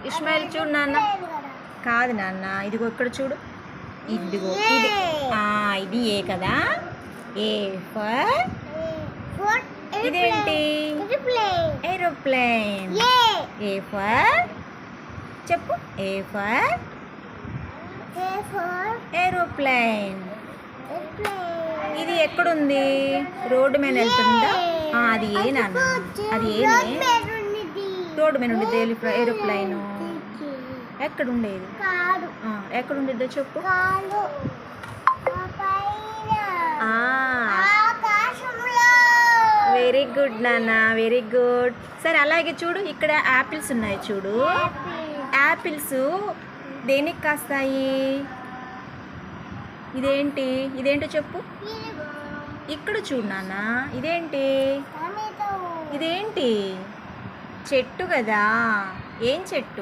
ఇస్మాయిల్ చూడు నాన్న. కాదు నాన్న, ఇదిగో ఇక్కడ చూడు. ఇదిగో ఇది ఇది ఏ కదా. ఏ ఫర్ ఇదేంటి? ఏరోప్లేన్. ఏ ఫర్ చెప్పు. A for aeroplane. ఇది ఎక్కడుంది? రోడ్డు మీద వెళ్తుందా? అది ఏ నాన్న, అది ఏనే రోడ్డు మీద ఉండేది ఏరోప్లైన్. ఎక్కడుండేది? ఎక్కడుండేదో చెప్పు. వెరీ గుడ్ నాన్న, వెరీ గుడ్. సరే అలాగే చూడు, ఇక్కడ యాపిల్స్ ఉన్నాయి చూడు. యాపిల్స్ దేనికి కాస్తాయి? ఇదేంటి? ఇదేంటో చెప్పు. ఇక్కడ చూడు నాన్న, ఇదేంటి? ఇదేంటి? చెట్టు కదా. ఏం చెట్టు?